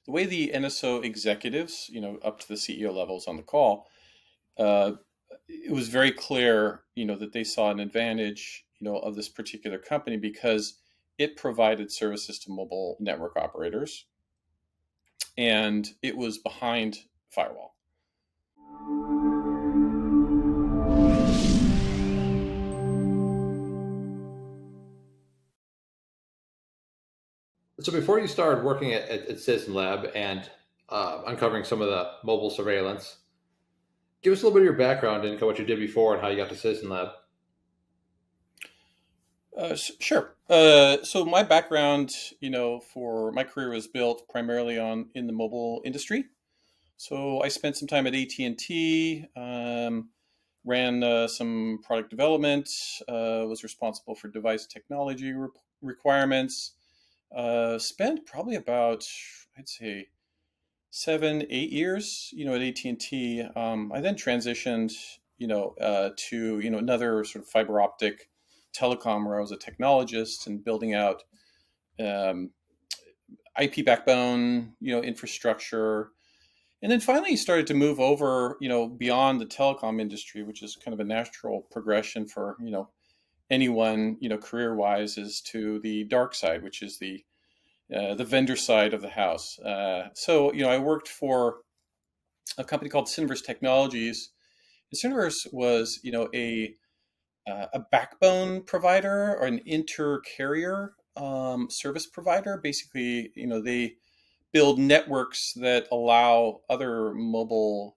the way the NSO executives, up to the CEO levels on the call, uh, it was very clear, that they saw an advantage, of this particular company because it provided services to mobile network operators and it was behind firewall. So before you started working at Citizen Lab and uncovering some of the mobile surveillance, give us a little bit of your background and what you did before and how you got to Citizen Lab. Sure. So my background, for my career was built primarily on in the mobile industry. So I spent some time at AT&T, ran some product development, was responsible for device technology requirements. Spent probably about, I'd say, 7, 8 years, at AT&T. I then transitioned, to another sort of fiber optic telecom where I was a technologist and building out um, IP backbone, infrastructure, and then finally started to move over, beyond the telecom industry, which is kind of a natural progression for anyone, career wise, is to the dark side, which is the vendor side of the house. So I worked for a company called Cineverse Technologies. And Cineverse was a backbone provider or an inter-carrier service provider. Basically, they build networks that allow other mobile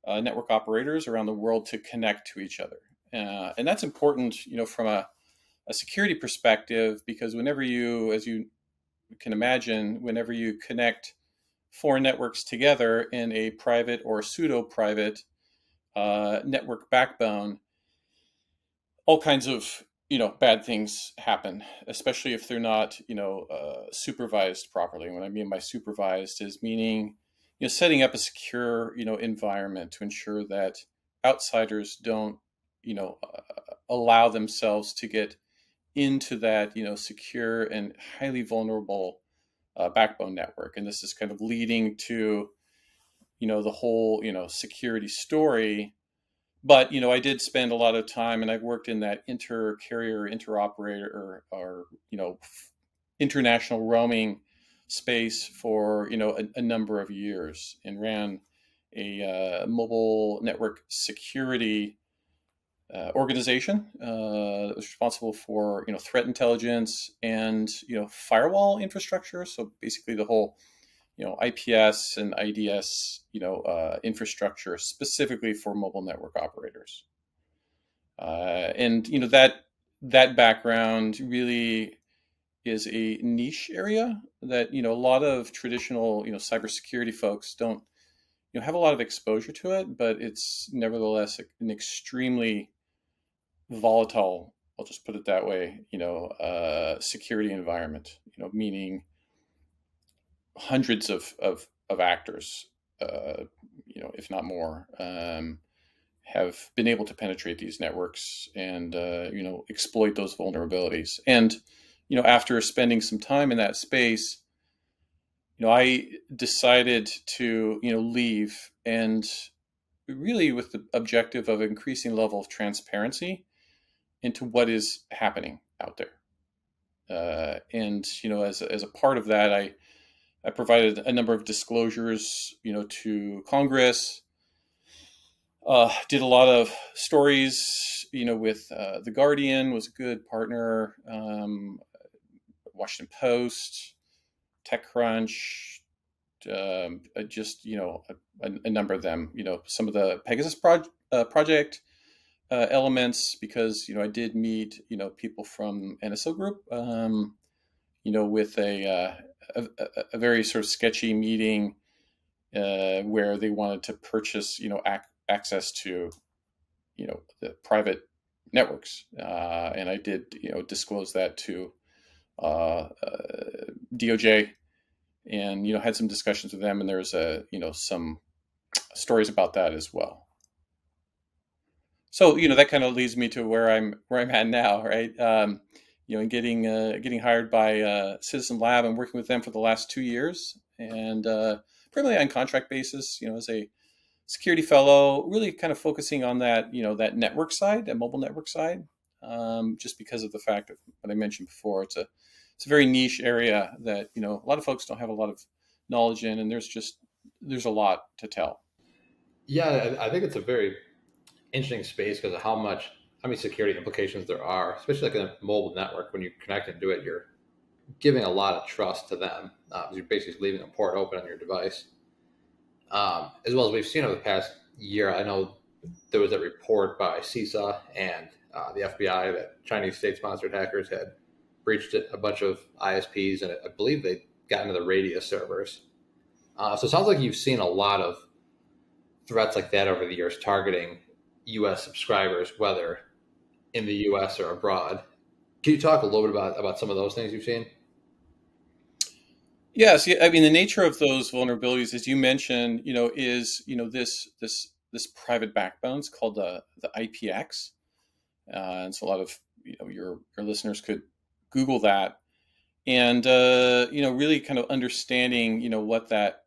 network operators around the world to connect to each other. And that's important, from a security perspective, because whenever you, as you can imagine, whenever you connect four networks together in a private or pseudo-private network backbone, all kinds of bad things happen, especially if they're not supervised properly. And what I mean by supervised is meaning setting up a secure environment to ensure that outsiders don't allow themselves to get into that secure and highly vulnerable backbone network. And this is kind of leading to the whole security story. But I did spend a lot of time, and I've worked in that inter-carrier, interoperator, or international roaming space for a number of years, and ran a mobile network security organization that was responsible for threat intelligence and firewall infrastructure. So basically, the whole IPS and IDS infrastructure specifically for mobile network operators. And that background really is a niche area that a lot of traditional cybersecurity folks don't have a lot of exposure to it, but it's nevertheless an extremely volatile, I'll just put it that way, security environment, meaning hundreds of actors, if not more, have been able to penetrate these networks and, exploit those vulnerabilities. And, after spending some time in that space, I decided to, leave, and really with the objective of increasing level of transparency into what is happening out there. And as a part of that, I provided a number of disclosures, to Congress. Did a lot of stories, with the Guardian, was a good partner. Washington Post, TechCrunch, just a number of them. Some of the Pegasus project elements, because I did meet people from NSO Group, with a very sort of sketchy meeting where they wanted to purchase access to the private networks, and I did disclose that to DOJ, and had some discussions with them, and there's some stories about that as well. So that kind of leads me to where I'm at now, right? And getting hired by Citizen Lab and working with them for the last 2 years, and primarily on contract basis. As a security fellow, really kind of focusing on that, that network side, that mobile network side, just because of the fact of what I mentioned before. It's a very niche area that a lot of folks don't have a lot of knowledge in, and there's a lot to tell. Yeah, I think it's a very interesting space because of how many security implications there are, especially like in a mobile network. When you connect into it, you're giving a lot of trust to them. You're basically leaving a port open on your device. As well as we've seen over the past year, I know there was a report by CISA and the FBI that Chinese state-sponsored hackers had breached a bunch of ISPs, and I believe they got into the Radius servers. So it sounds like you've seen a lot of threats like that over the years targeting U.S. subscribers, whether in the U.S. or abroad. Can you talk a little bit about some of those things you've seen? Yes, yeah, I mean the nature of those vulnerabilities, as you mentioned, is this private backbones called the IPX, and so a lot of your listeners could Google that, and really kind of understanding what that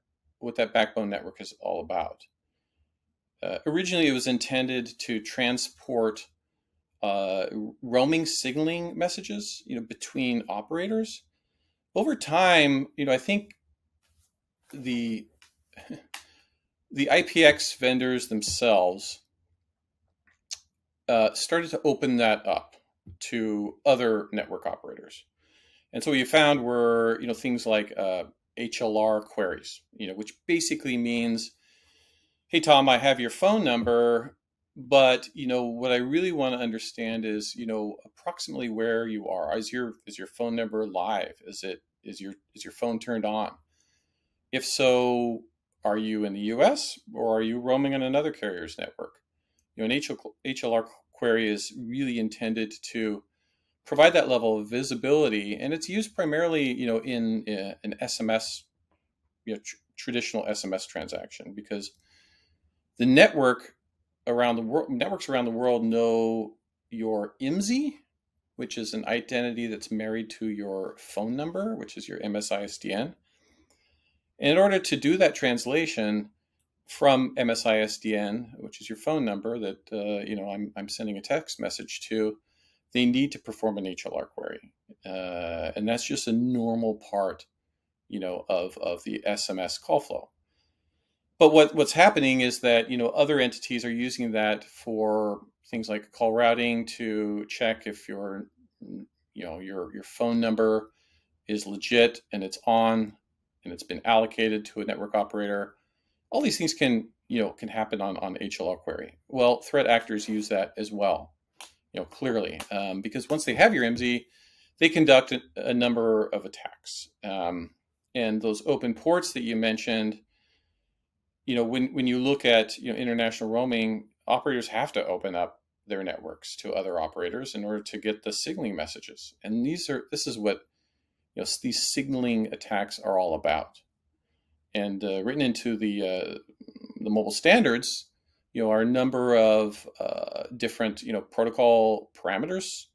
backbone network is all about. Originally, it was intended to transport uh, roaming signaling messages, between operators. Over time, I think the the IPX vendors themselves started to open that up to other network operators. And so what you found were, things like HLR queries, which basically means, hey, Tom, I have your phone number, but, what I really want to understand is, approximately where you are. Is your phone number live? Is your phone turned on? If so, are you in the US or are you roaming on another carrier's network? An HLR query is really intended to provide that level of visibility, and it's used primarily, in an SMS, traditional SMS transaction, because the networks around the world know your IMSI, which is an identity that's married to your phone number, which is your MSISDN. And in order to do that translation from MSISDN, which is your phone number that I'm sending a text message to, they need to perform an HLR query, and that's just a normal part, of the SMS call flow. But what's happening is that other entities are using that for things like call routing to check if your phone number is legit and it's on and it's been allocated to a network operator. All these things can happen on HLR query. Well, threat actors use that as well, clearly, because once they have your MZ, they conduct a number of attacks. And those open ports that you mentioned, when you look at international roaming, operators have to open up their networks to other operators in order to get the signaling messages. And this is what these signaling attacks are all about. And written into the mobile standards, are a number of different protocol parameters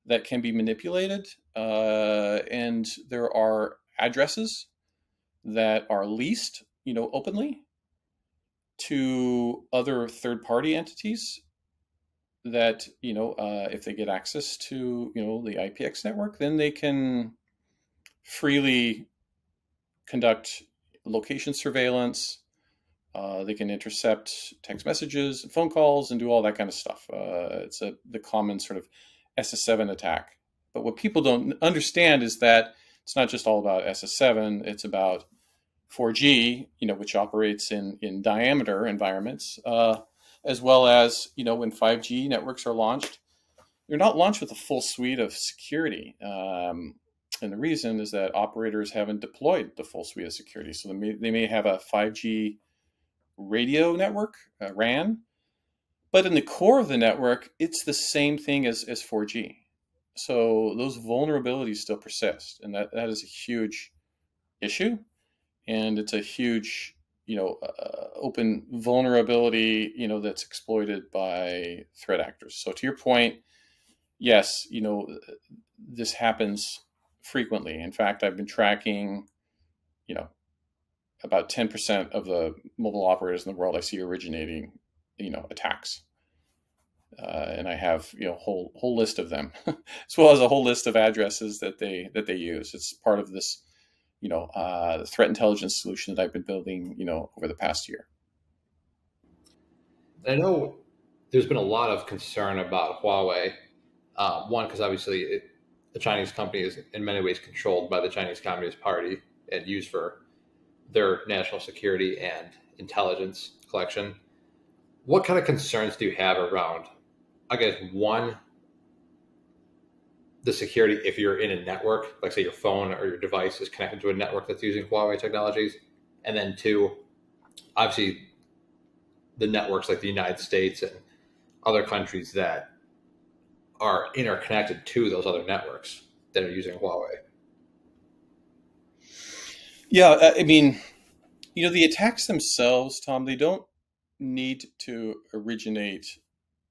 that can be manipulated, and there are addresses that are leased openly to other third-party entities that if they get access to the IPX network, then they can freely conduct location surveillance. They can intercept text messages, phone calls, and do all that kind of stuff. It's the common sort of SS7 attack. But what people don't understand is that it's not just all about SS7. It's about 4G, which operates in diameter environments, as well as when 5G networks are launched. They're not launched with a full suite of security. And the reason is that operators haven't deployed the full suite of security. So they may have a 5G radio network, RAN, but in the core of the network, it's the same thing as 4G. So those vulnerabilities still persist, and that is a huge issue, and it's a huge open vulnerability that's exploited by threat actors. So to your point, yes, this happens frequently. In fact, I've been tracking about 10% of the mobile operators in the world I see originating, attacks. And I have whole list of them, as well as a whole list of addresses that they use. It's part of this threat intelligence solution that I've been building over the past year. I know there's been a lot of concern about Huawei. One, because obviously the Chinese company is in many ways controlled by the Chinese Communist Party and used for their national security and intelligence collection. What kind of concerns do you have around, I guess, one, the security if you're in a network, like say your phone or your device is connected to a network that's using Huawei technologies, and then two, obviously the networks like the United States and other countries that are interconnected to those other networks that are using Huawei. Yeah, I mean, the attacks themselves, Tom, they don't need to originate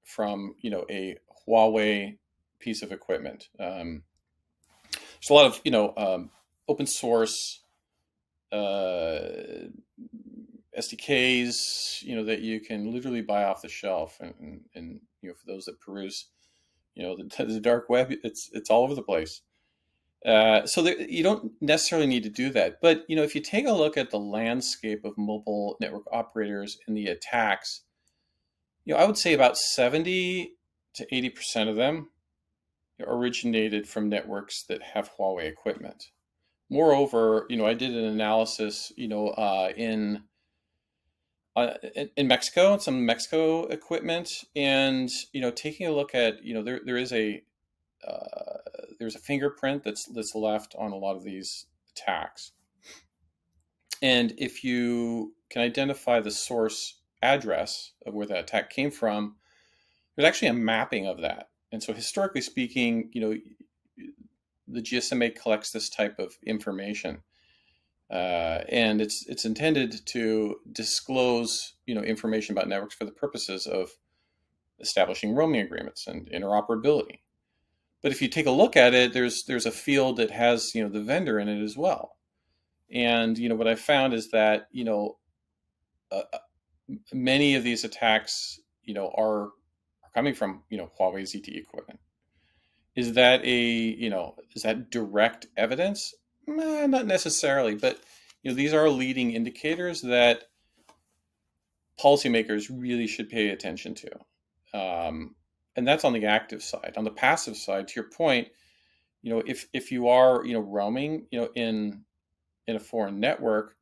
from a Huawei piece of equipment. There's a lot of open source SDKs that you can literally buy off the shelf, and for those that peruse the dark web, it's all over the place. So you don't necessarily need to do that, but if you take a look at the landscape of mobile network operators and the attacks, I would say about 70 to 80% of them originated from networks that have Huawei equipment. Moreover, I did an analysis, in Mexico, some Mexico equipment, and taking a look at there's a fingerprint that's left on a lot of these attacks, and if you can identify the source address of where that attack came from, there's actually a mapping of that. And so historically speaking, the GSMA collects this type of information, and it's intended to disclose information about networks for the purposes of establishing roaming agreements and interoperability. But if you take a look at it, there's a field that has the vendor in it as well. And what I found is that many of these attacks are coming from Huawei ZTE equipment. Is that is that direct evidence? Not necessarily, but these are leading indicators that policymakers really should pay attention to. And that's on the active side. On the passive side, to your point, if you are roaming in a foreign network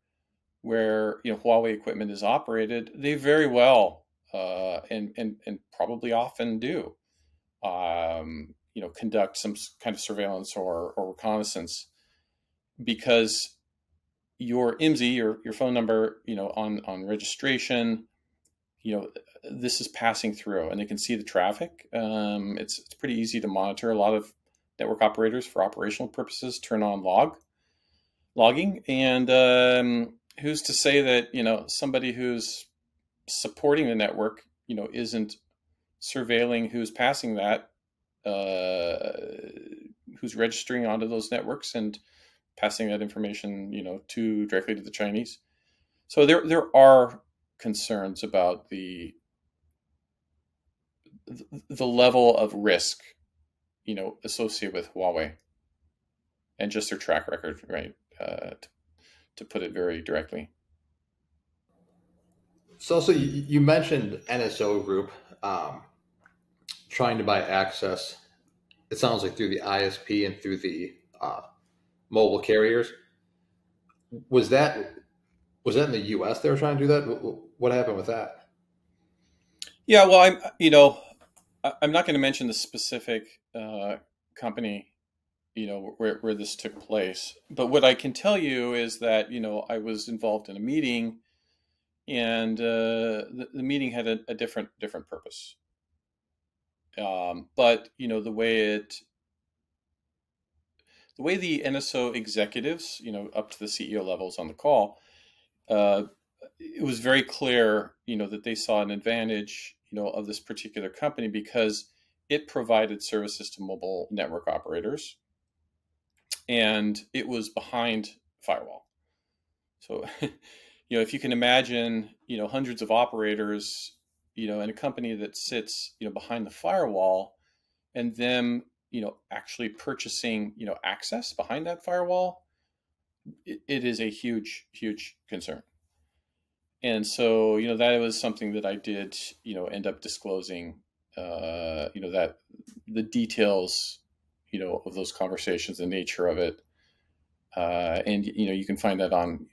where Huawei equipment is operated, they very well and probably often do conduct some kind of surveillance or reconnaissance, because your IMSI, your phone number, on registration, this is passing through, and they can see the traffic. It's pretty easy to monitor. A lot of network operators, for operational purposes, turn on logging, and who's to say that somebody who's supporting the network isn't surveilling who's passing that, who's registering onto those networks and passing that information directly to the Chinese. So there are concerns about the level of risk associated with Huawei and just their track record, right? To put it very directly. So you mentioned NSO Group trying to buy access. It sounds like through the ISP and through the mobile carriers. Was that in the U.S. they were trying to do that? What happened with that? Yeah, well, I'm not going to mention the specific company where this took place, but what I can tell you is that I was involved in a meeting, and the meeting had a different purpose. But the way the NSO executives, up to the CEO levels on the call, it was very clear, that they saw an advantage, of this particular company because it provided services to mobile network operators, and it was behind firewall. So, if you can imagine, hundreds of operators, in a company that sits, behind the firewall, and them, actually purchasing, access behind that firewall, it is a huge, huge concern. And so, that was something that I did, end up disclosing, that the details, of those conversations, the nature of it. And, you can find that on,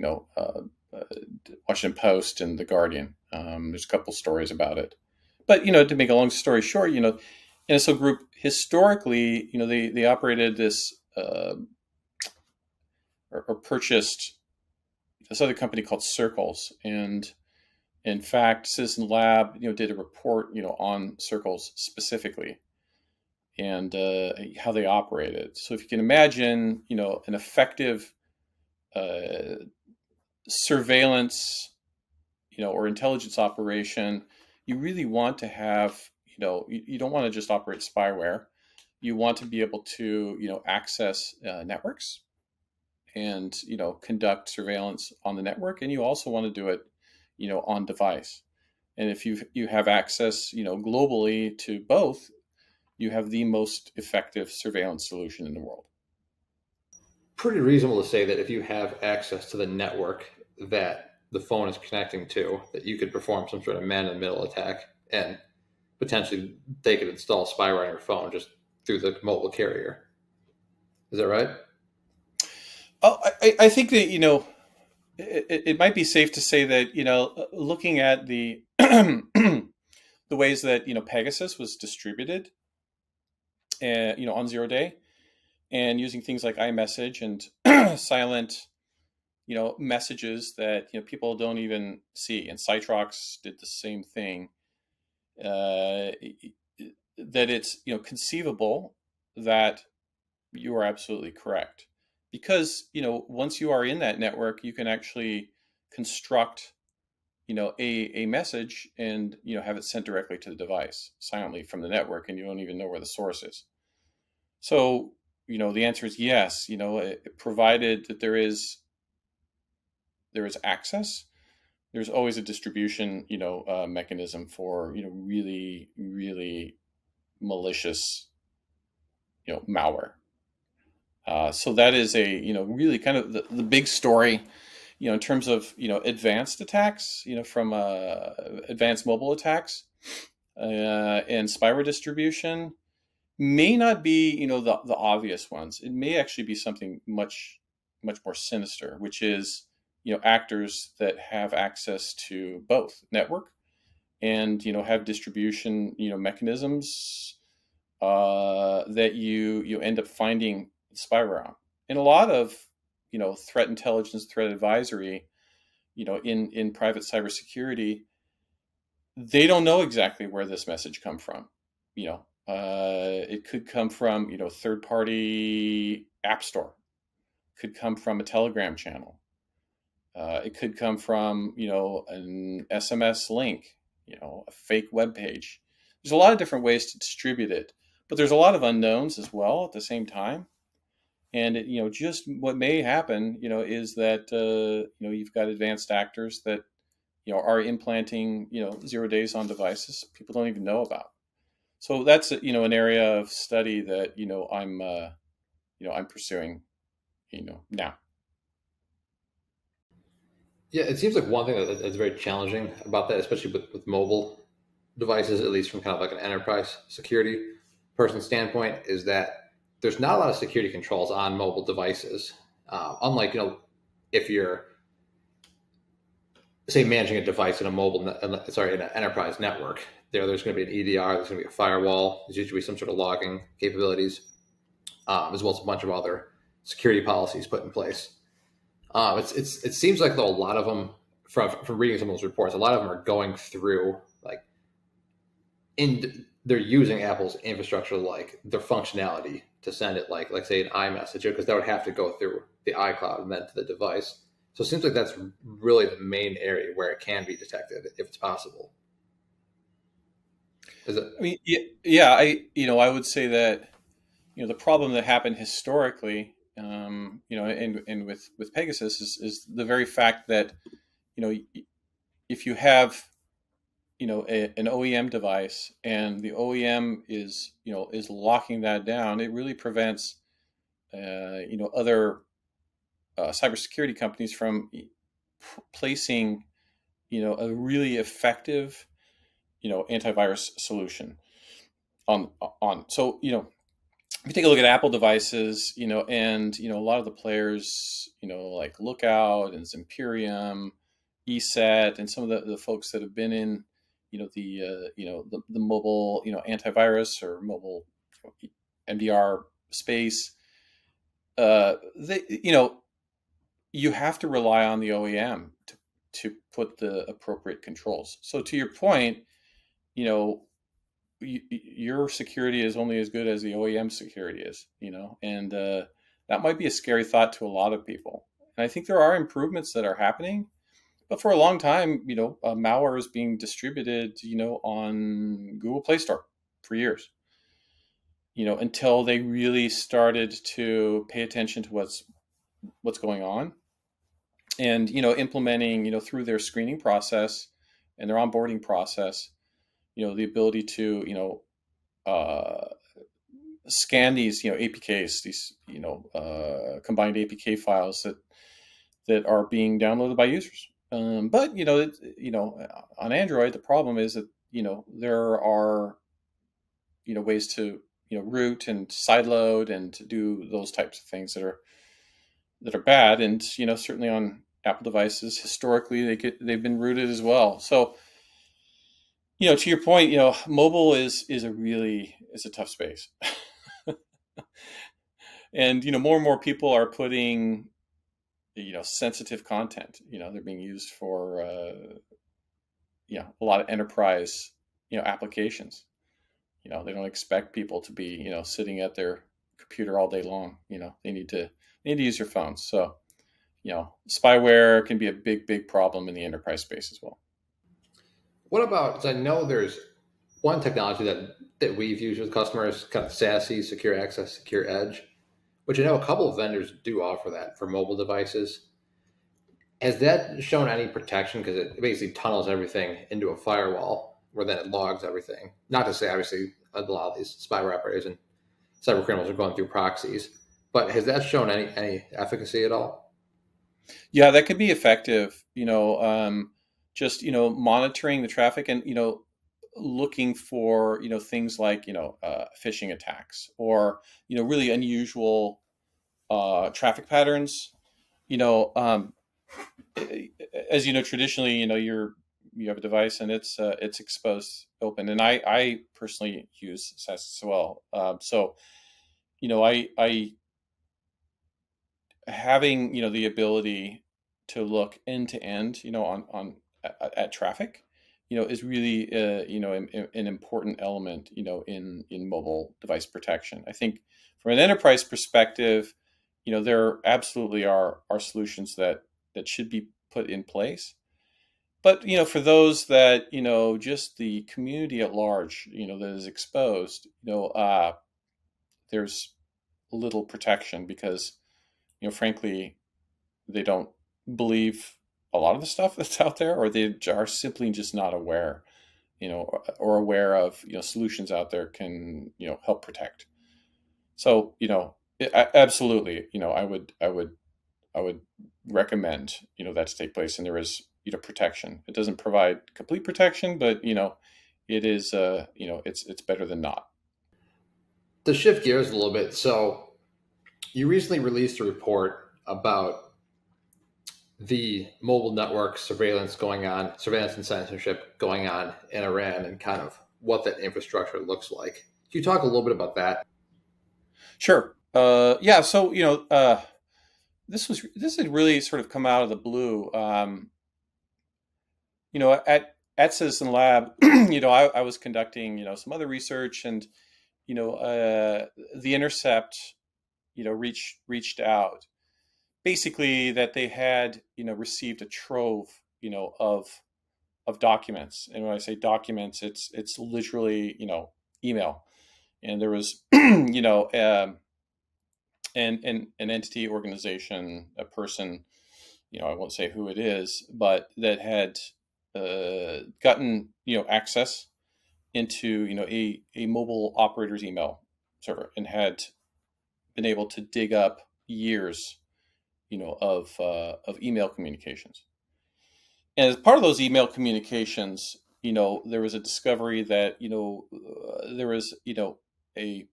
Washington Post and The Guardian. There's a couple stories about it. But, to make a long story short, NSO Group historically, they operated this, or purchased this other company called Circles. And in fact, Citizen Lab, did a report, on Circles specifically, and how they operated. So if you can imagine, an effective uh, surveillance, or intelligence operation, you really want to have, you don't want to just operate spyware. You want to be able to, access networks and, conduct surveillance on the network. And you also want to do it, on device. And if you have access, globally to both, you have the most effective surveillance solution in the world. Pretty reasonable to say that if you have access to the network that the phone is connecting to, that you could perform some sort of man-in-the-middle attack, and potentially they could install spyware on your phone just through the mobile carrier. Is that right? Oh, I think that, it might be safe to say that, looking at the the ways that, Pegasus was distributed, on 0 day, and using things like iMessage and silent, messages that, people don't even see, and Citrox did the same thing. Uh, that it's, conceivable that you are absolutely correct, because, once you are in that network, you can actually construct, a message, and, have it sent directly to the device silently from the network, and you don't even know where the source is. So, the answer is yes. Provided that there is access, there's always a distribution, mechanism for, really, really malicious, malware. So that is a, really kind of the big story, in terms of, advanced attacks, from advanced mobile attacks, and spyware distribution may not be, the obvious ones. It may actually be something much, much more sinister, which is, actors that have access to both network and, have distribution, mechanisms, that you end up finding spyware on. And a lot of, threat intelligence, threat advisory, in private cybersecurity, they don't know exactly where this message come from. It could come from, third party app store, could come from a Telegram channel. It could come from, an SMS link, a fake web page. There's a lot of different ways to distribute it, but there's a lot of unknowns as well at the same time. And it, just what may happen, is that, you've got advanced actors that, are implanting, 0 days on devices people don't even know about. So that's, an area of study that, I'm pursuing, now. Yeah, it seems like one thing that's very challenging about that, especially with mobile devices, at least from kind of like an enterprise security person standpoint, is that there's not a lot of security controls on mobile devices. Unlike, if you're, say, managing a device in a in an enterprise network, there's going to be an EDR, there's going to be a firewall, there's usually some sort of logging capabilities, as well as a bunch of other security policies put in place. It seems like though a lot of them, from reading some of those reports, a lot of them are going through they're using Apple's infrastructure, like their functionality, to send it like say an iMessage, because that would have to go through the iCloud and then to the device. So it seems like that's really the main area where it can be detected if it's possible. Is it? I mean, yeah, I would say that, the problem that happened historically, and with Pegasus is the very fact that, if you have, an OEM device and the OEM is locking that down, it really prevents, other cybersecurity companies from placing, a really effective, antivirus solution on. So, if you take a look at Apple devices, and a lot of the players, like Lookout and Zimperium, ESET, and some of the folks that have been in, the mobile, antivirus or mobile MDR space, they, you have to rely on the OEM to put the appropriate controls. So to your point, your security is only as good as the OEM security is, and that might be a scary thought to a lot of people. And I think there are improvements that are happening, but for a long time, malware is being distributed, on Google Play Store for years, until they really started to pay attention to what's going on, and implementing, through their screening process and their onboarding process, the ability to scan these APKs, these combined APK files that are being downloaded by users. But on Android, the problem is that there are ways to root and sideload and to do those types of things that are bad. And certainly on Apple devices, historically they've been rooted as well. So to your point, mobile is a tough space. And more and more people are putting sensitive content. They're being used for a lot of enterprise applications. They don't expect people to be sitting at their computer all day long. They need to use your phones. So spyware can be a big problem in the enterprise space as well. What about, 'cause I know there's one technology that we've used with customers, kind of SASE, Secure Access, Secure Edge, which I know a couple of vendors do offer that for mobile devices. Has that shown any protection? Because it basically tunnels everything into a firewall where then it logs everything. Not to say, obviously, a lot of these spyware operators and cyber criminals are going through proxies, but has that shown any efficacy at all? Yeah, that could be effective. Just monitoring the traffic and looking for things like phishing attacks or really unusual traffic patterns. You know, um, as traditionally, you have a device and it's exposed open, and I personally use SAS as well. So I having the ability to look end to end, on at traffic, is really an important element, in mobile device protection. I think from an enterprise perspective, there absolutely are solutions that should be put in place. But for those that just the community at large, that is exposed, there's little protection because frankly, they don't believe a lot of the stuff that's out there, or they are simply just not aware, or aware of solutions out there can help protect. So absolutely, I would recommend that to take place, and there is protection. It doesn't provide complete protection, but it is it's better than not. To shift gears a little bit, so you recently released a report about the mobile network surveillance going on, surveillance and censorship going on in Iran, and kind of what that infrastructure looks like. Can you talk a little bit about that? Sure. Yeah. So this had really sort of come out of the blue. At Citizen Lab, I was conducting some other research, and the Intercept reached out, basically that they had received a trove of documents. And when I say documents, it's literally email. And there was and an entity, organization, a person, I won't say who it is, but that had gotten access into a mobile operator's email server and had been able to dig up years of email communications. And as part of those email communications, there was a discovery that there was a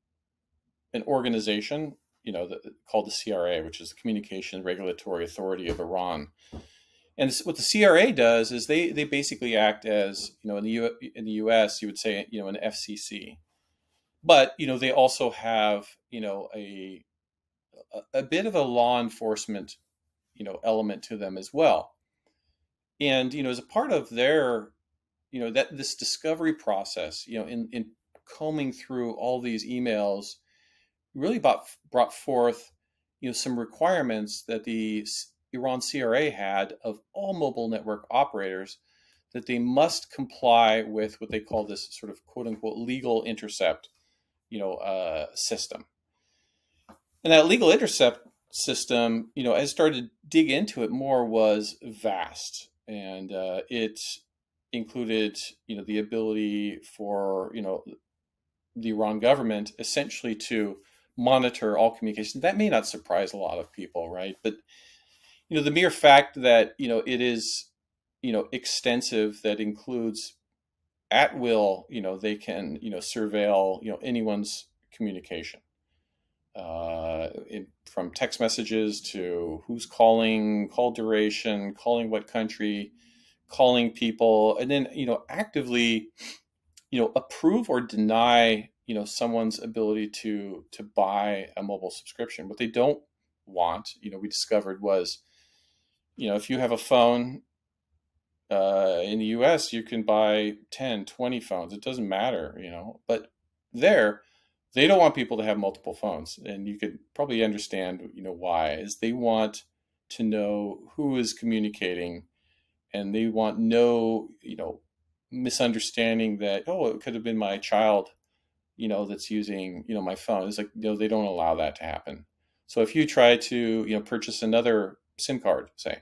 an organization called the CRA, which is the Communication Regulatory Authority of Iran. And what the CRA does is they basically act as in the U.S. you would say an FCC, but they also have a bit of a law enforcement element to them as well. And as a part of their that this discovery process, in combing through all these emails, really brought forth some requirements that the Iran CRA had of all mobile network operators, that they must comply with what they call this sort of quote unquote legal intercept system. And that legal intercept system, as I started to dig into it more, was vast. And it included, the ability for, the Iran government essentially to monitor all communications. That may not surprise a lot of people, right? But, the mere fact that, it is, extensive, that includes at will, they can, surveil, anyone's communication. From text messages to who's calling, call duration, calling what country, calling people, and then actively approve or deny someone's ability to buy a mobile subscription. What they don't want, we discovered, was if you have a phone in the US, you can buy 10, 20 phones. It doesn't matter, but they don't want people to have multiple phones. And you could probably understand, why, is they want to know who is communicating, and they want no, misunderstanding that, oh, it could have been my child, that's using, my phone. It's like, they don't allow that to happen. So if you try to, purchase another SIM card, say,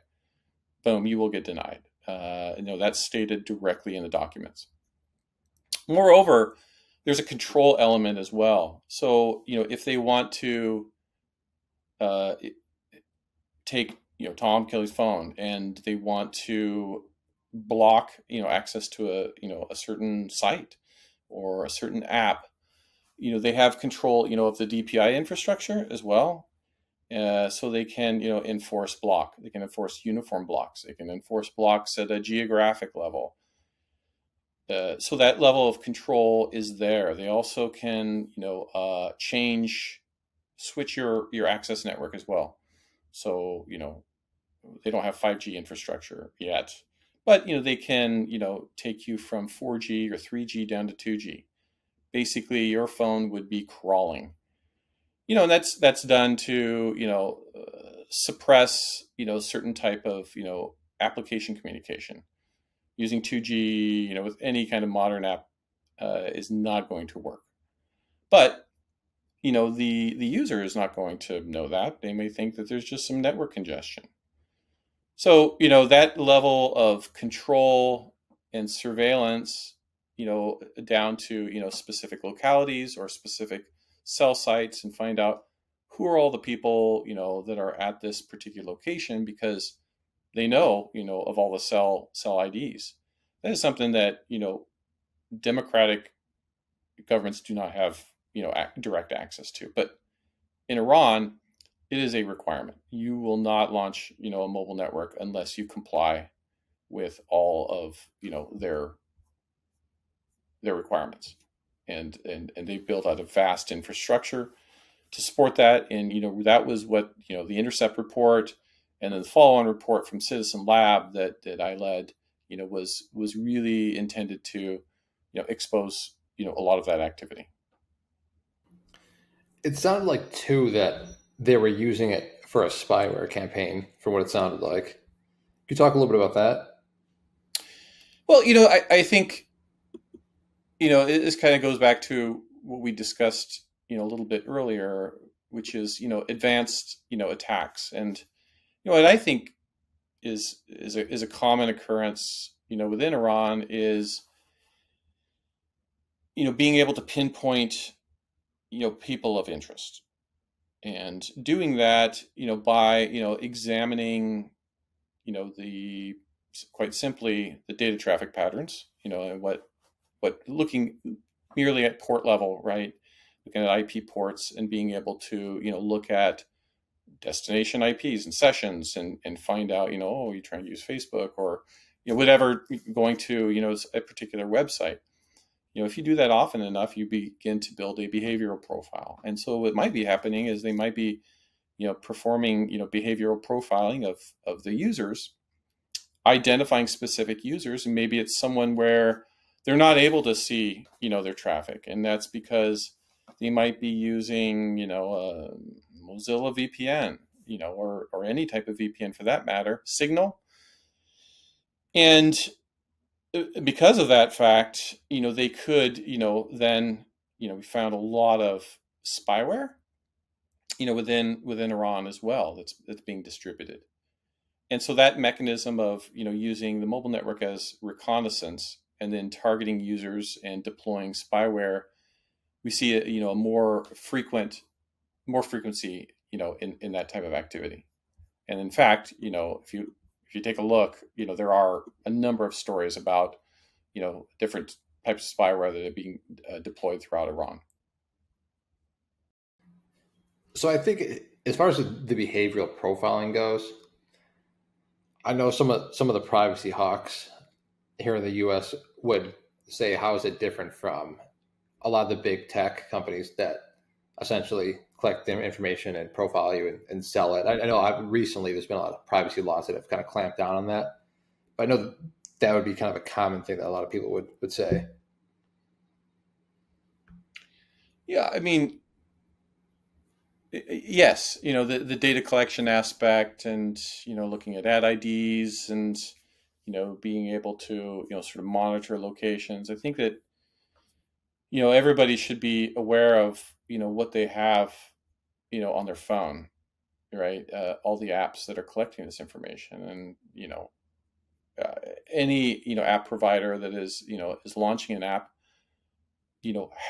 boom, you will get denied. That's stated directly in the documents. Moreover, there's a control element as well. So, if they want to take, Tom Kelly's phone, and they want to block, access to a certain site or a certain app, they have control, of the DPI infrastructure as well. So they can, enforce block. They can enforce uniform blocks. They can enforce blocks at a geographic level. So that level of control is there. They also can, switch your access network as well. So, they don't have 5G infrastructure yet, but, they can, take you from 4G or 3G down to 2G. Basically, your phone would be crawling. And that's done to, suppress, certain type of, application communication. Using 2G, with any kind of modern app is not going to work. But, the user is not going to know that. They may think that there's just some network congestion. So, that level of control and surveillance, down to, specific localities or specific cell sites, and find out who are all the people, that are at this particular location, because they know, of all the cell IDs. That is something that, democratic governments do not have, direct access to. But in Iran, it is a requirement. You will not launch, a mobile network unless you comply with all of, their requirements. And they've built out a vast infrastructure to support that. And, that was what, the Intercept report, and then the follow-on report from Citizen Lab that I led, was really intended to, expose, a lot of that activity. It sounded like, too, that they were using it for a spyware campaign, from what it sounded like. Could you talk a little bit about that? Well, I think, this kind of goes back to what we discussed, a little bit earlier. which is advanced attacks. And what I think is a common occurrence within Iran is being able to pinpoint people of interest, and doing that by examining the quite simply the data traffic patterns, and what looking merely at port level, right? Looking at IP ports and being able to look at destination IPs and sessions, and find out oh, you're trying to use Facebook, or whatever, going to a particular website. If you do that often enough, you begin to build a behavioral profile. And so what might be happening is they might be performing behavioral profiling of the users, identifying specific users, and maybe it's someone where they're not able to see their traffic, and that's because they might be using a Mozilla VPN, or any type of VPN for that matter, Signal. And because of that fact, they could then we found a lot of spyware within Iran as well, that's being distributed. And so that mechanism of using the mobile network as reconnaissance and then targeting users and deploying spyware, we see a more frequency in that type of activity. And in fact, if you take a look, there are a number of stories about different types of spyware that are being deployed throughout Iran. So I think, as far as the behavioral profiling goes, I know some of the privacy hawks here in the U.S. would say, how is it different from a lot of the big tech companies that essentially collect their information and profile you and sell it? I know recently there's been a lot of privacy laws that have kind of clamped down on that, but I know that would be kind of a common thing that a lot of people would say. Yeah, I mean, yes, the data collection aspect, and looking at ad IDs, and being able to sort of monitor locations. I think that everybody should be aware of what they have on their phone, right? All the apps that are collecting this information, and any app provider that is launching an app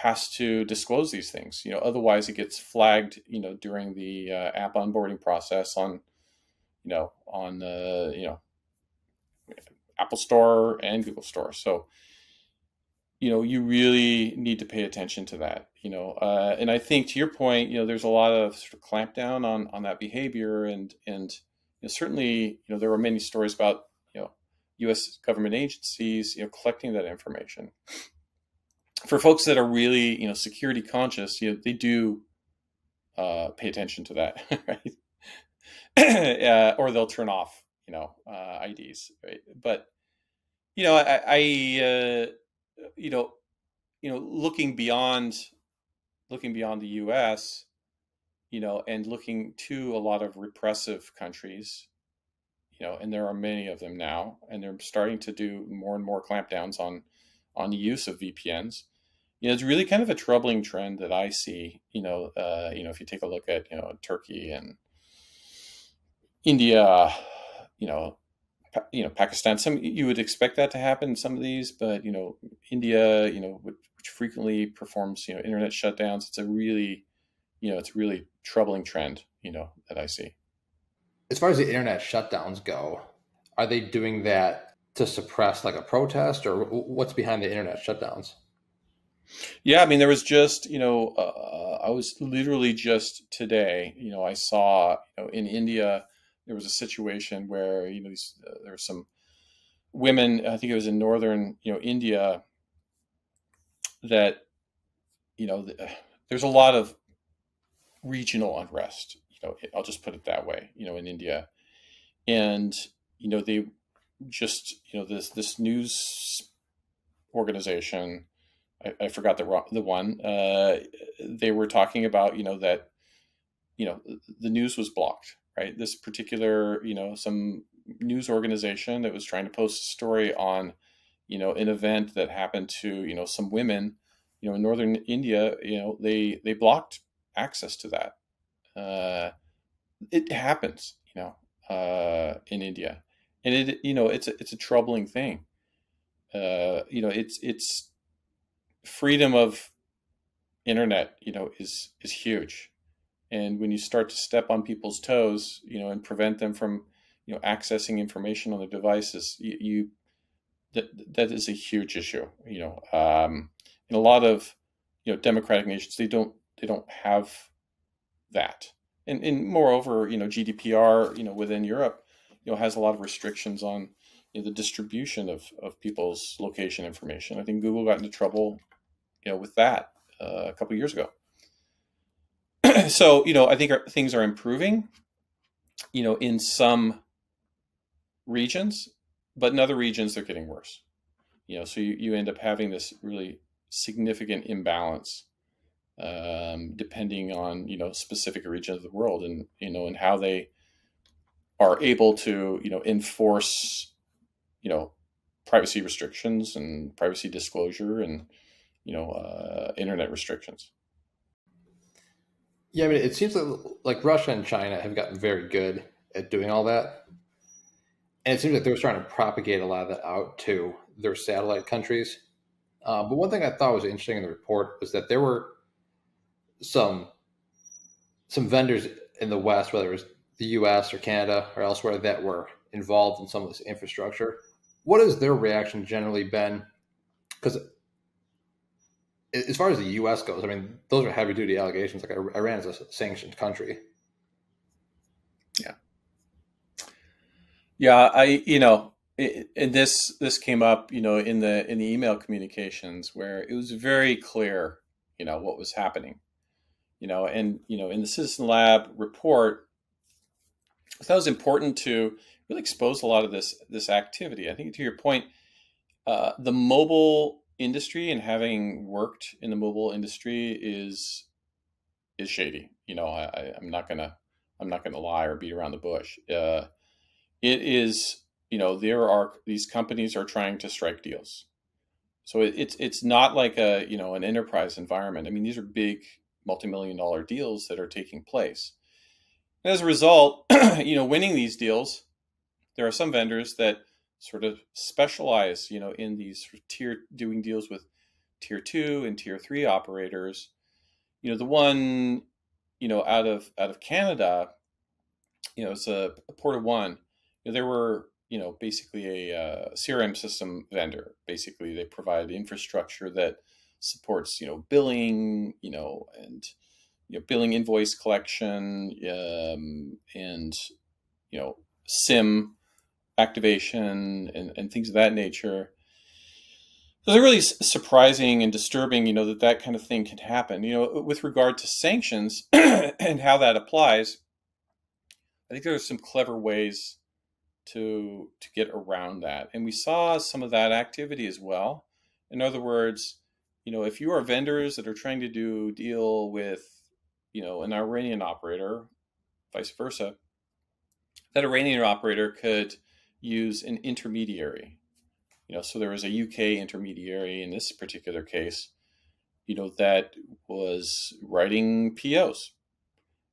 has to disclose these things. Otherwise it gets flagged during the app onboarding process on Apple Store and Google Store. So you really need to pay attention to that. And I think, to your point, there's a lot of sort of clampdown on that behavior, and certainly there were many stories about U.S. government agencies collecting that information. For folks that are really security conscious, they do pay attention to that, right? Or they'll turn off IDs, right? But I looking beyond the U.S., and looking to a lot of repressive countries, and there are many of them now, and they're starting to do more and more clampdowns on the use of VPNs. It's really kind of a troubling trend that I see. If you take a look at Turkey and India, Pakistan. Some, you would expect that to happen in some of these, but India, which frequently performs internet shutdowns. It's a really troubling trend that I see. As far as the internet shutdowns go, are they doing that to suppress like a protest, or what's behind the internet shutdowns? Yeah, I mean, there was just, I was literally just today, I saw, in India, there was a situation where, there were some women, I think it was in northern, India, that, there's a lot of regional unrest, I'll just put it that way, in India. And, they just, this news organization, I forgot the one. They were talking about that the news was blocked, right? This particular some news organization that was trying to post a story on an event that happened to some women in northern India. They blocked access to that, Uh, it happens, in India, and it's a troubling thing. It's freedom of internet, is huge. And when you start to step on people's toes, and prevent them from, accessing information on their devices, that that is a huge issue. In a lot of, democratic nations, they don't have that. And moreover, GDPR, within Europe, has a lot of restrictions on, the distribution of people's location information. I think Google got into trouble, with that a couple of years ago. So, I think things are improving, in some regions, but in other regions they're getting worse. So you end up having this really significant imbalance, depending on, specific regions of the world, and how they are able to, enforce, privacy restrictions and privacy disclosure and, internet restrictions. Yeah, I mean, it seems like Russia and China have gotten very good at doing all that. And it seems like they're trying to propagate a lot of that out to their satellite countries. But one thing I thought was interesting in the report was that there were some vendors in the West, whether it was the U.S. or Canada or elsewhere, that were involved in some of this infrastructure. What has their reaction generally been? Because as far as the U.S. goes, I mean, those are heavy duty allegations. Like Iran is a sanctioned country. Yeah. Yeah. And this came up, in the email communications, where it was very clear, what was happening, and, in the Citizen Lab report, I thought it was important to really expose a lot of this activity. I think, to your point, the mobile industry, and having worked in the mobile industry, is shady. I'm not gonna lie or beat around the bush. It is, these companies are trying to strike deals. So it's not like an enterprise environment. I mean, these are big multi-million-dollar deals that are taking place. And as a result, winning these deals, there are some vendors that sort of specialize, in these doing deals with tier 2 and tier 3 operators. The one, out of Canada, it's a Port of One. They were, basically a CRM system vendor. Basically, they provide infrastructure that supports, billing, and, billing, invoice collection, and, SIM activation, and things of that nature. So it's really surprising and disturbing, that kind of thing can happen. With regard to sanctions and how that applies, I think there are some clever ways to get around that, and we saw some of that activity as well. In other words, if you are vendors that are trying to deal with, an Iranian operator, vice versa, that Iranian operator could use an intermediary. So there was a UK intermediary in this particular case, that was writing POs,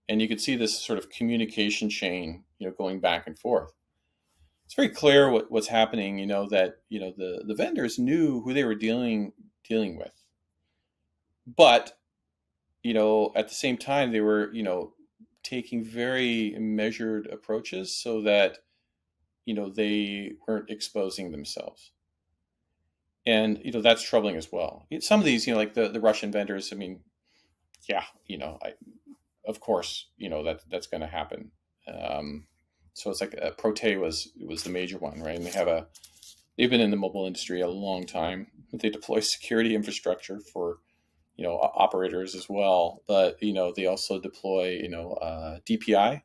and you could see this sort of communication chain, going back and forth. It's very clear what's happening. That the vendors knew who they were dealing with, but at the same time they were taking very measured approaches so that they weren't exposing themselves. And that's troubling as well. Some of these, like the Russian vendors, I mean, yeah, of course, that's going to happen. So it's like Prote was the major one, right? And they've been in the mobile industry a long time. They deploy security infrastructure for operators as well, but they also deploy DPI,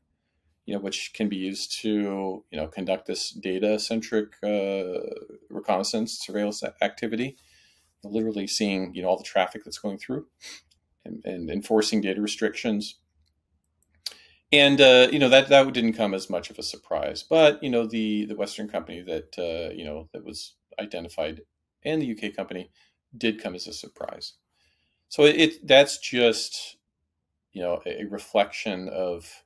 which can be used to conduct this data centric reconnaissance surveillance activity, literally seeing all the traffic that's going through, and enforcing data restrictions. And that didn't come as much of a surprise, but the Western company that that was identified, and the UK company, did come as a surprise. So that's just a reflection of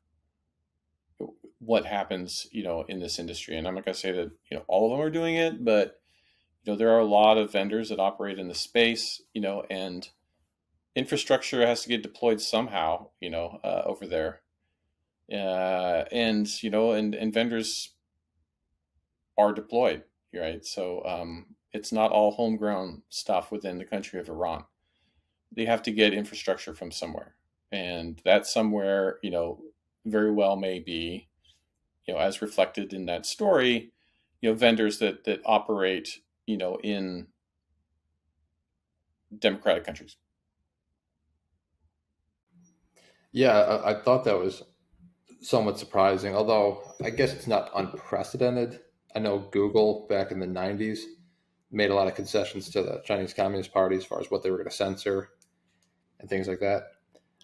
what happens, in this industry. And I'm not going to say that, all of them are doing it, but, there are a lot of vendors that operate in the space, and infrastructure has to get deployed somehow, over there. And vendors are deployed, right? So it's not all homegrown stuff within the country of Iran. They have to get infrastructure from somewhere. And that somewhere, very well may be, as reflected in that story, vendors that operate, in democratic countries. Yeah, I thought that was somewhat surprising, although I guess it's not unprecedented. I know Google back in the 90s made a lot of concessions to the Chinese Communist Party as far as what they were going to censor and things like that.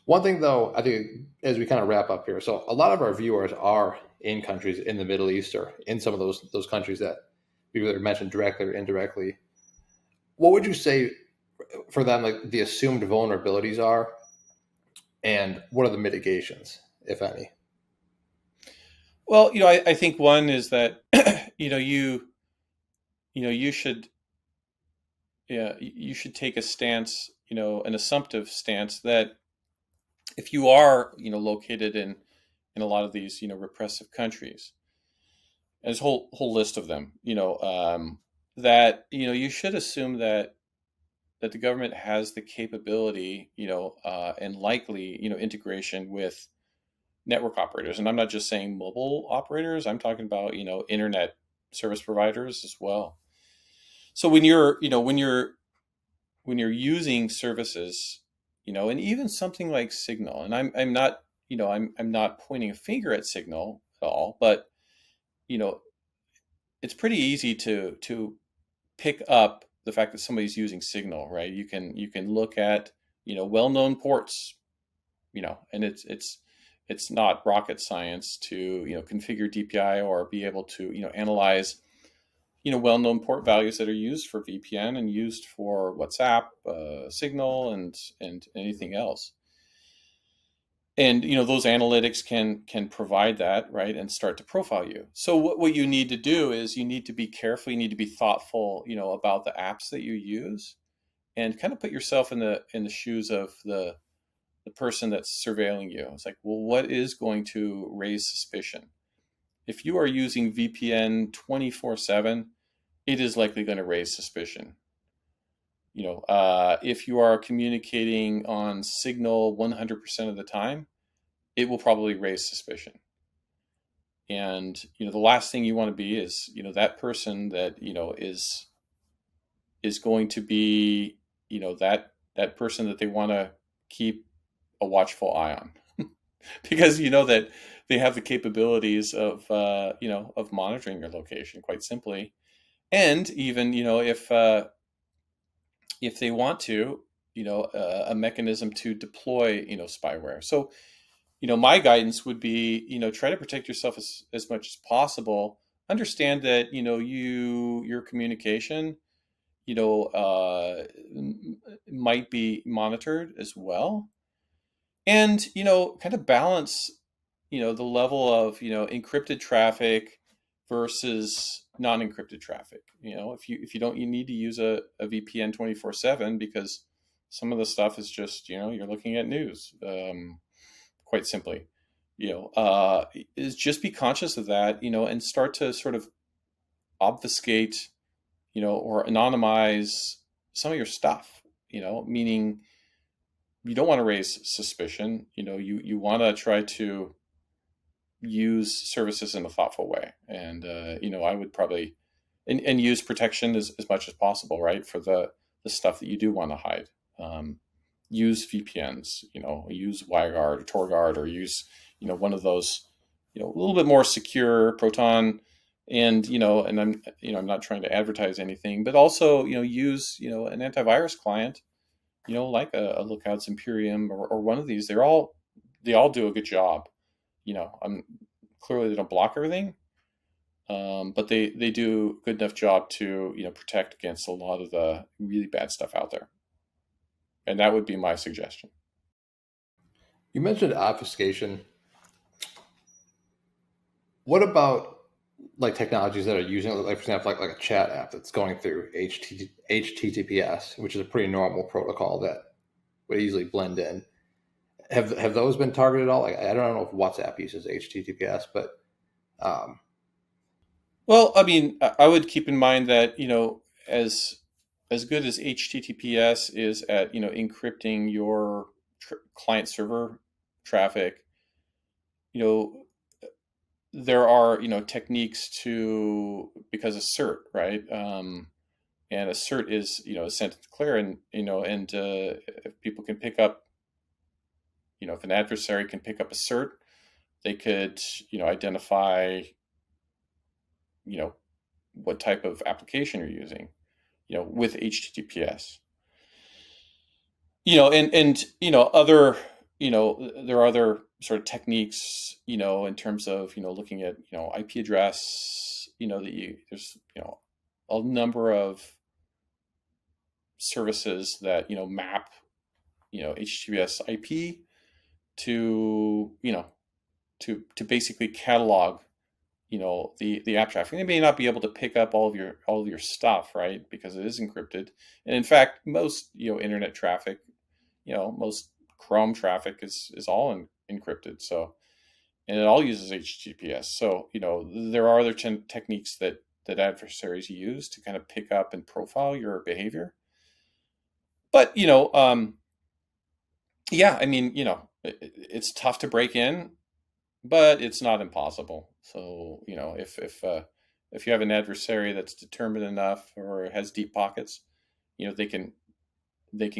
One thing, though, I think as we kind of wrap up here, so a lot of our viewers are in countries in the Middle East or in some of those countries that we either mentioned directly or indirectly. What would you say for them, like the assumed vulnerabilities are, and what are the mitigations, if any? Well, I think one is that, you should, yeah, you should take a stance, an assumptive stance that if you are, located in a lot of these, repressive countries, and there's a whole list of them, that, you should assume that the government has the capability, and likely, integration with network operators. And I'm not just saying mobile operators. I'm talking about, internet service providers as well. So when you're using services, and even something like Signal, and I'm not, I'm not pointing a finger at Signal at all, but, you know, it's pretty easy to pick up the fact that somebody's using Signal, right? You can look at, well-known ports, and it's not rocket science to, configure DPI or be able to, analyze, well-known port values that are used for VPN and used for WhatsApp, Signal, and anything else. And those analytics can provide that, right, and start to profile you. So what you need to do is you need to be careful, you need to be thoughtful, about the apps that you use, and kind of put yourself in the shoes of the person that's surveilling you. It's like, well, what is going to raise suspicion? If you are using VPN 24/7, it is likely going to raise suspicion. If you are communicating on Signal 100% of the time, it will probably raise suspicion. And the last thing you want to be is that person that is going to be that person that they want to keep a watchful eye on, because that they have the capabilities of monitoring your location, quite simply. And even if they want to, a mechanism to deploy spyware. So my guidance would be, try to protect yourself as much as possible. Understand that your communication might be monitored as well, and kind of balance the level of encrypted traffic versus non-encrypted traffic. If you don't, you need to use a VPN 24/7, because some of the stuff is just you're looking at news, quite simply. Is just be conscious of that, and start to sort of obfuscate or anonymize some of your stuff, meaning you don't want to raise suspicion. You want to try to use services in a thoughtful way. And, I would probably, and use protection as much as possible, right? For the stuff that you do want to hide. Use VPNs, use WireGuard or TorGuard, or use, one of those, a little bit more secure Proton. And, and I'm not trying to advertise anything, but also, use, an antivirus client, like a Lookout's Imperium, or one of these. They all do a good job. I'm clearly, they don't block everything, but they do a good enough job to protect against a lot of the really bad stuff out there. And that would be my suggestion. You mentioned obfuscation. What about like technologies that are using, like for example, like a chat app that's going through HTTPS, which is a pretty normal protocol that would easily blend in. Have those been targeted at all? Like, I don't know if WhatsApp uses HTTPS, but um, Well, I mean, I would keep in mind that, as good as HTTPS is at, encrypting your client server traffic, you know, there are, techniques to, because of CERT, right? And a CERT is, a sent and declare, and, if people can pick up, if an adversary can pick up a CERT, they could, identify, you know, what type of application you're using, with HTTPS. And other, there are other sort of techniques, in terms of, looking at, IP address, that there's, a number of services that, map, HTTPS IP to, to basically catalog, the app traffic. They may not be able to pick up all of your stuff, right, because it is encrypted. And in fact, most, internet traffic, most Chrome traffic is all encrypted. So, and it all uses HTTPS. So, there are other techniques that adversaries use to kind of pick up and profile your behavior. But, yeah, I mean, it's tough to break in, but it's not impossible. So, if you have an adversary that's determined enough or has deep pockets, they can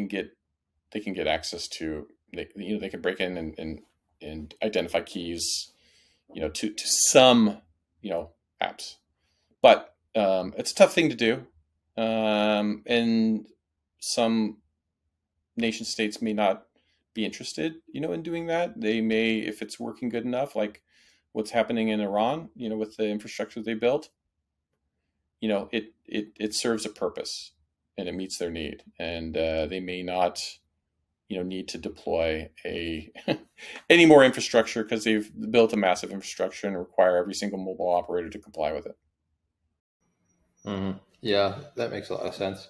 get access to, they can break in and identify keys, to some, apps. But it's a tough thing to do, and some nation states may not be interested, in doing that. They may, if it's working good enough, like what's happening in Iran, with the infrastructure they built, it serves a purpose and it meets their need, and they may not, need to deploy a any more infrastructure because they've built a massive infrastructure and require every single mobile operator to comply with it. yeah, that makes a lot of sense.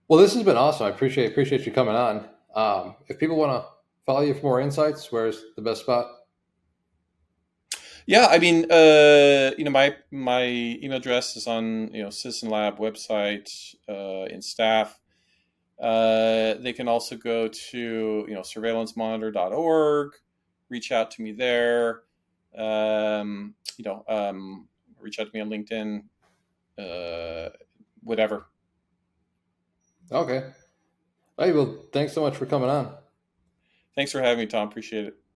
Well, this has been awesome. I appreciate you coming on. If people want to follow you for more insights, where's the best spot? Yeah, I mean, my email address is on, Citizen Lab website, in staff. They can also go to, surveillancemonitor.org, reach out to me there. Reach out to me on LinkedIn, whatever. Okay. Hey, well, thanks so much for coming on. Thanks for having me, Tom. Appreciate it.